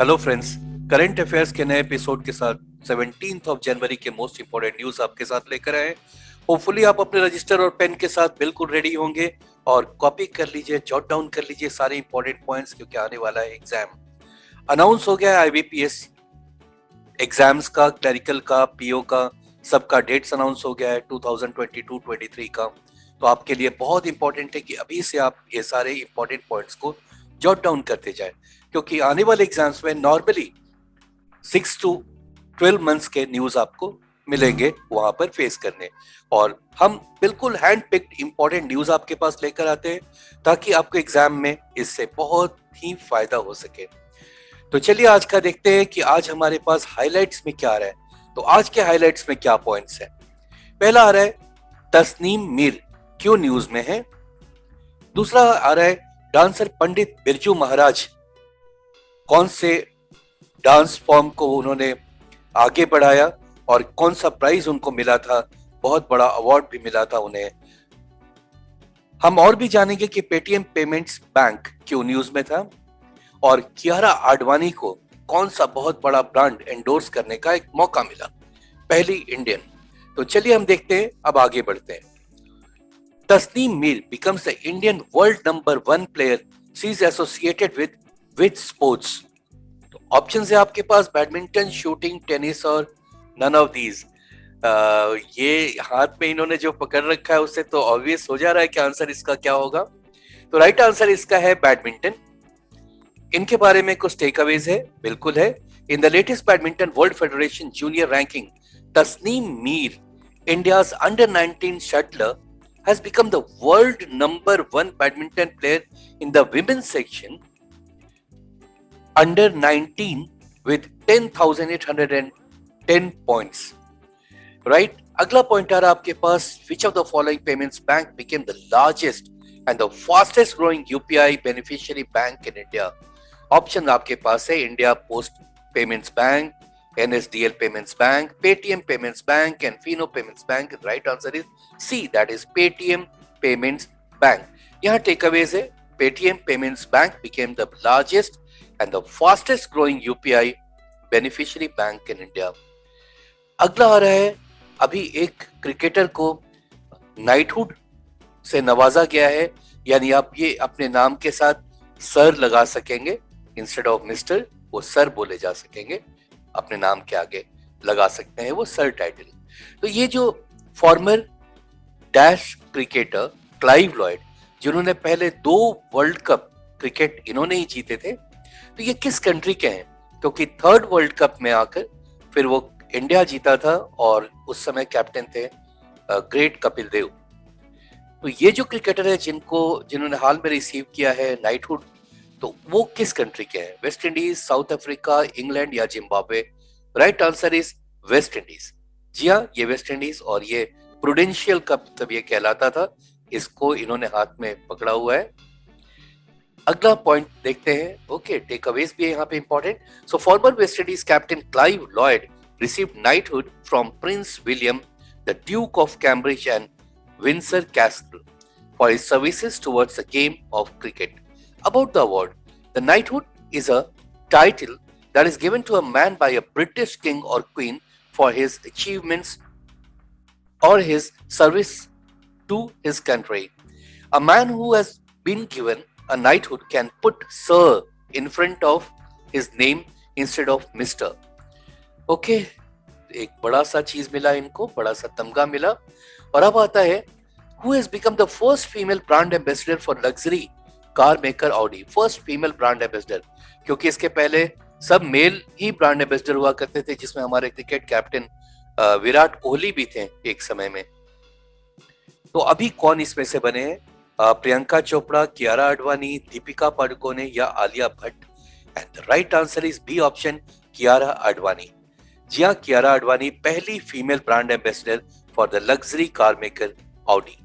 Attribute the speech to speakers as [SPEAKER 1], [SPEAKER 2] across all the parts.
[SPEAKER 1] Hello friends. Current affairs के नए episode के साथ 17th ऑफ जनवरी के मोस्ट इंपोर्टेंट न्यूज आपके साथ लेकर आए। होपफुली आप अपने रजिस्टर और पेन के साथ बिल्कुल रेडी होंगे और कॉपी कर लीजिए, जॉट डाउन कर लीजिए सारे इंपॉर्टेंट पॉइंट्स, क्योंकि आने वाला है एग्जाम। अनाउंस हो गया है आईबीपीएस एग्जाम्स का, क्लरिकल का, पीओ का, सबका डेट्स अनाउंस हो गया है 2022-23 का। तो आपके लिए बहुत इंपॉर्टेंट है कि अभी से आप ये सारे इंपॉर्टेंट पॉइंट्स को जॉट डाउन करते जाए, क्योंकि आने वाले एग्जाम्स में नॉर्मली 6 to 12 मंथ्स के न्यूज आपको मिलेंगे वहां पर फेस करने, और हम बिल्कुल हैंड पिक्ड इंपॉर्टेंट न्यूज आपके पास लेकर आते हैं ताकि आपको एग्जाम में इससे बहुत ही फायदा हो सके। तो चलिए आज का देखते हैं कि आज हमारे पास हाइलाइट्स में क्या आ रहा है। तो आज के हाइलाइट्स में क्या पॉइंट्स है। पहला आ रहा है तस्नीम मीर क्यों न्यूज में है। दूसरा आ रहा है डांसर पंडित बिरजू महाराज कौन से डांस फॉर्म को उन्होंने आगे बढ़ाया और कौन सा प्राइज उनको मिला था, बहुत बड़ा अवार्ड भी मिला था उन्हें। हम और भी जानेंगे कि पेटीएम पेमेंट्स बैंक क्यों न्यूज में था, और कियारा आडवाणी को कौन सा बहुत बड़ा ब्रांड एंडोर्स करने का एक मौका मिला, पहली इंडियन। तो चलिए हम देखते हैं, अब आगे बढ़ते हैं। Tasnim Mir becomes the Indian world number 1 player she is associated with which sports। तो ऑप्शन है आपके पास बैडमिंटन, शूटिंग, टेनिस और नन ऑफ दीज। ये हाथ में इन्होंने जो पकड़ रखा है उससे तो ऑब्वियस हो जा रहा है कि आंसर इसका क्या होगा। तो राइट आंसर इसका है बैडमिंटन। इनके बारे में कुछ टेक अवेज है, बिल्कुल है। In the latest badminton world federation junior ranking, Tasnim Mir, India's under 19 shuttler, has become the world number 1 badminton player in the women's section under 19 with 10,810 points. Right? अगला पॉइंट आ रहा है आपके पास, which of the following payments bank became the largest and the fastest growing UPI beneficiary bank in India? Option आपके पास है India post payments bank, NSDL Payments Bank, Paytm Payments Bank and Fino Payments Bank. The right answer is C, that is Paytm Payments Bank. यहाँ takeaways है, Paytm Payments Bank became the largest and the fastest growing UPI beneficiary bank in India. अगला आ रहा है, अभी एक cricketer को knighthood से नवाजा गया है, यानी आप ये अपने नाम के साथ सर लगा सकेंगे, इंस्टेड ऑफ मिस्टर वो सर बोले जा सकेंगे, अपने नाम के आगे लगा सकते हैं वो सर टाइटल। तो ये जो farmer dash cricketer Clive Lloyd, जिन्होंने पहले 2 वर्ल्ड कप क्रिकेट इन्होंने ही जीते थे, तो ये किस कंट्री के हैं, क्योंकि 3rd वर्ल्ड कप में आकर फिर वो इंडिया जीता था और उस समय कैप्टन थे ग्रेट कपिल देव। तो ये जो क्रिकेटर है जिन्होंने हाल में रिसीव किया है नाइटहुड, तो वो किस कंट्री के हैं, West Indies, South Africa, England या Zimbabwe. Right answer is West Indies. जी हाँ, ये वेस्ट इंडीज, और ये प्रूडेंशियल कप तब ये कहलाता था, इसको इन्होंने हाथ में पकड़ा हुआ है। अगला पॉइंट देखते हैं। ओके, टेक अवेज भी है यहाँ पे important. So farmer West Indies captain Clive Lloyd received knighthood from Prince William the Duke of Cambridge and Windsor castle for his services towards the game of cricket. About the award, the knighthood is a title that is given to a man by a British king or queen for his achievements or his service to his country. A man who has been given a knighthood can put sir in front of his name instead of Mr. Okay, एक बड़ा सा चीज मिला इनको, बड़ा सा तमगा मिला। और अब आता है, who has become the first female brand ambassador for luxury car maker Audi. First female brand ambassador, क्योंकि इसके पहले सब मेल ही ब्रांड एम्बेसडर हुआ करते थे, जिसमें हमारे क्रिकेट कैप्टन विराट कोहली भी थे एक समय में। तो अभी कौन इसमें से बने हैं, प्रियंका चोपड़ा, कियारा आडवाणी, दीपिका पादुकोणे या Alia Bhatt. And the right answer is B option, Kiara Advani. जी हाँ, कियारा आडवाणी पहली female brand ambassador for the luxury car maker Audi.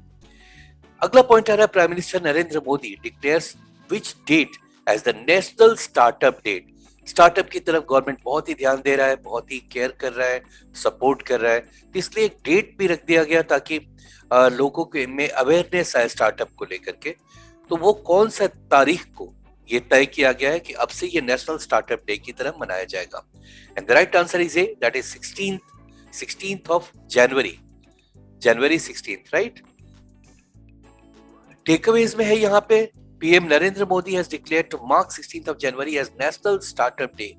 [SPEAKER 1] अगला पॉइंट आ रहा है, prime minister Narendra Modi declares which date as the national startup date. Startup की तरफ गवर्नमेंट बहुत ही ध्यान दे रहा है, बहुत ही केयर कर रहा है, सपोर्ट कर रहा है, तो इसलिए एक डेट भी रख दिया गया ताकि लोगों के में अवेयरनेस आए स्टार्टअप को लेकर के। तो वो कौन सा तारीख को ये तय किया गया है कि अब से ये नेशनल स्टार्टअप डे की तरह मनाया जाएगा। And the right answer is a, that is 16th of January, January 16th, right. Takeaways में है यहाँ पे, PM Narendra Modi has declared to mark 16th of January as National Startup Day.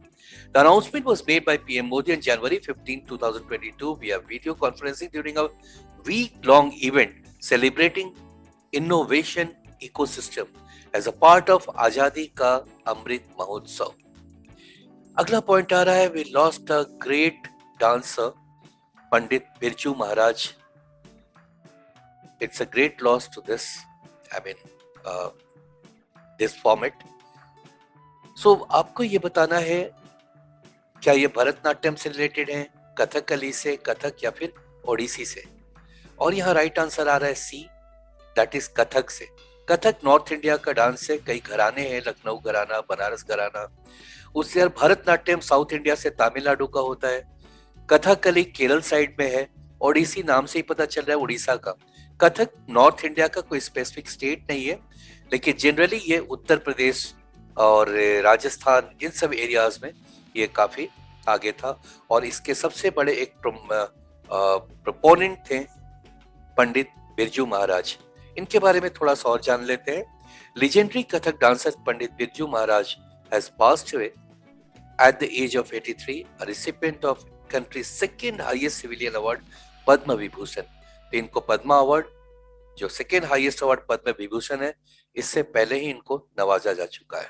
[SPEAKER 1] The announcement was made by PM Modi on January 15, 2022 via video conferencing during a week-long event celebrating innovation ecosystem as a part of Azadi Ka Amrit Mahotsav. अगला point आ रहा है, we lost a great dancer, Pandit Birju Maharaj. It's a great loss to this, this format. So आपको ये बताना है क्या ये भरतनाट्यम से रिलेटेड है, कथकली से, कथक या फिर ओडिसी से। और यहाँ राइट आंसर आ रहा है सी, दैट इज कथक से। कथक नॉर्थ इंडिया का डांस है, कई घराने हैं, लखनऊ घराना, बनारस घराना। उससे यार भरतनाट्यम साउथ इंडिया से तमिलनाडु का होता है, कथकली केरल साइड में है, ओडिसी नाम से ही पता चल रहा है उड़ीसा का। कथक नॉर्थ इंडिया का कोई स्पेसिफिक स्टेट नहीं है, लेकिन जनरली ये उत्तर प्रदेश और राजस्थान, इन सब एरियाज में ये काफी आगे था। और इसके सबसे बड़े एक प्रोपोनेंट थे पंडित बिरजू महाराज। इनके बारे में थोड़ा सा और जान लेते हैं। Legendary Kathak dancer Pandit Birju Maharaj has passed away at the age of 83, a recipient of country's second highest civilian award, Padma Vibhushan. तो इनको पद्मा अवार्ड, जो second highest award Padma Vibhushan है, इससे पहले ही इनको नवाजा जा चुका है।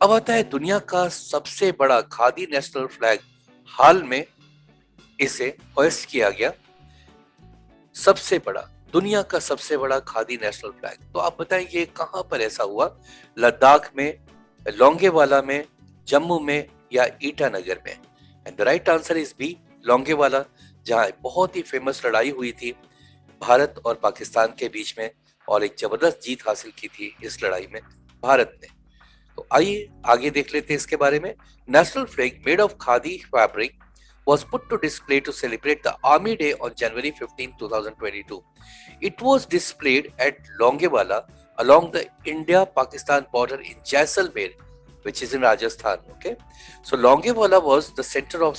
[SPEAKER 1] अब आता है दुनिया का सबसे बड़ा खादी नेशनल फ्लैग, हाल में इसे होस्ट किया गया। सबसे बड़ा, दुनिया का सबसे बड़ा खादी नेशनल फ्लैग। तो आप बताएं ये कहां पर ऐसा हुआ? लद्दाख में, लोंगेवाला में, जम्मू में या ईटानगर में? And the right answer is B, Longewala, जहां बहुत ही फेमस लड़ाई हुई थी भारत और पाकिस्तान के बीच में, और एक जबरदस्त जीत हासिल की थी इस लड़ाई में भारत ने। तो आइए आगे देख लेते हैं इसके बारे में। National flag made of khadi fabric was put to display to celebrate the Army Day on January 15, 2022. It was displayed at Longewala along the India-Pakistan border in Jaisalmer, which is in Rajasthan. Okay, so Longewala was the center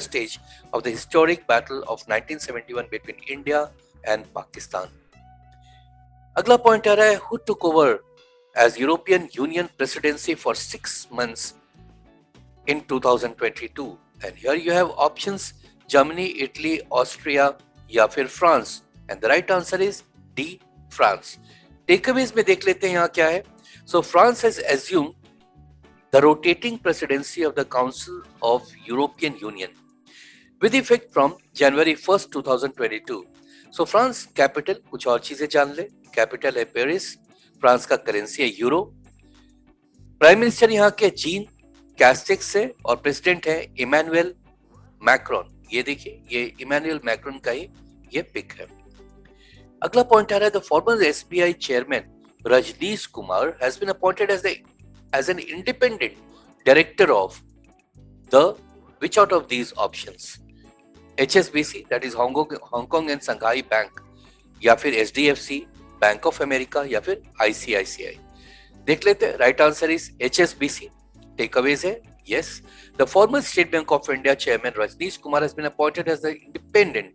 [SPEAKER 1] stage of the historic battle of 1971 between India and Pakistan. अगला point आ रहा है, who took over as European Union presidency for 6 months in 2022? And here you have options: Germany, Italy, Austria या फिर France. And the right answer is D, France. Takeaways में देख लेते हैं यहाँ क्या है। So France has assumed the rotating presidency of the Council of European Union with effect from January 1st, 2022. So France capital, कुछ और चीजें जान ले। कैपिटल है पेरिस, फ्रांस का करेंसी है यूरो, प्राइम मिनिस्टर यहाँ के जीन कैस्टिक से, और प्रेसिडेंट है इमैनुअल मैक्रोन। ये देखिए, ये इमैनुअल मैक्रोन का ही ये पिक है। अगला पॉइंट आ रहा है, the former SBI chairman Rajnish Kumar has been appointed as an independent director of the which out of these options? HSBC, that is Hong Kong and Shanghai Bank, या फिर HDFC, बैंक ऑफ अमेरिका, या फिर ICICI? देख लेते हैं। Right answer is HSBC। Takeaways है, yes, the former State Bank of India chairman Rajneesh Kumar has been appointed as the independent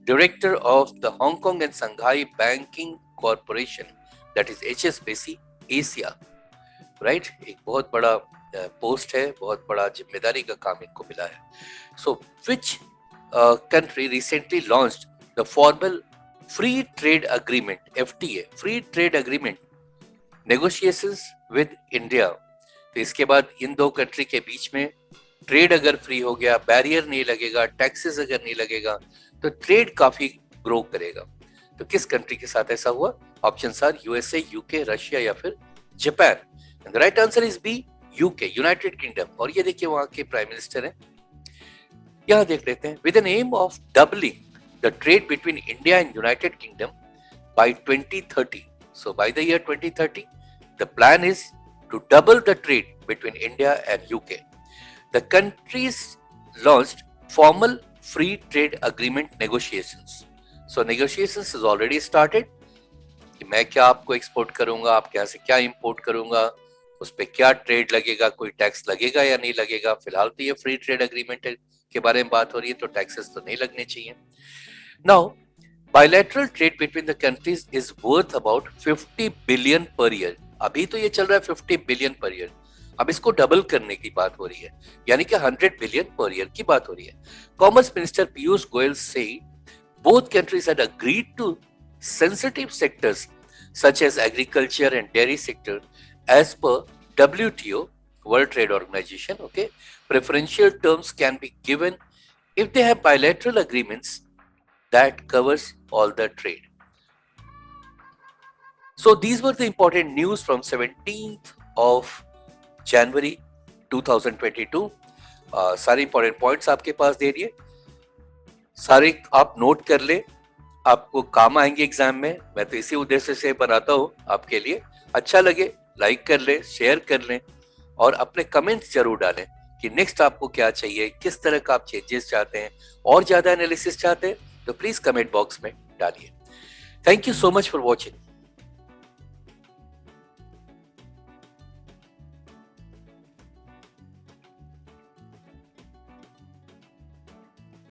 [SPEAKER 1] director of the Hong Kong and Shanghai Banking Corporation, that is HSBC Asia, right? एक बहुत बड़ा post है, बहुत बड़ा जिम्मेदारी का काम इनको मिला है। So which country recently launched the formal free trade agreement, FTA, free trade agreement negotiations with India? तो इसके बाद इन दो कंट्री के बीच में ट्रेड अगर फ्री हो गया, बैरियर नहीं लगेगा, टैक्सेस अगर नहीं लगेगा, तो ट्रेड काफी ग्रो करेगा। तो किस कंट्री के साथ ऐसा हुआ? Options are USA, UK, Russia या फिर Japan. The right answer is B, UK, United Kingdom. और ये देखिए वहां के प्राइम मिनिस्टर हैं। यहां देख लेते हैं, with an aim of doubling the trade between India and United Kingdom by 2030. So by the year 2030 the plan is to double the trade between India and UK. The countries launched formal free trade agreement negotiations. So negotiations has already started. कि मैं क्या आपको export करूंगा, आप क्या से क्या import करूंगा, उस पर क्या ट्रेड लगेगा, कोई टैक्स लगेगा या नहीं लगेगा। फिलहाल तो ये फ्री ट्रेड एग्रीमेंट के बारे में बात हो रही है, तो टैक्सेस तो नहीं लगने चाहिए। Now bilateral trade between the countries is worth about 50 billion per year। अभी तो ये चल रहा है 50 बिलियन पर ईयर, अब इसको डबल करने की बात हो रही है, यानी कि 100 बिलियन पर ईयर की बात हो रही है। कॉमर्स मिनिस्टर पीयूष गोयल से both countries had agreed to sensitive sectors such as agriculture and dairy sector as per WTO, World Trade Organization. Okay, preferential terms can be given if they have bilateral agreements that covers all the trade. So these were the important news from 17th of January 2022। सारे important points आपके पास दे दिए, सारे आप note कर ले, आपको काम आएंगे एग्जाम में। मैं तो इसी उद्देश्य से बनाता हूँ आपके लिए। अच्छा लगे लाइक कर ले, शेयर कर लें और अपने कमेंट्स जरूर डालें कि नेक्स्ट आपको क्या चाहिए, किस तरह का आप चेंजेस चाहते हैं, और ज्यादा एनालिसिस चाहते हैं तो प्लीज कमेंट बॉक्स में डालिए। Thank you so much for watching.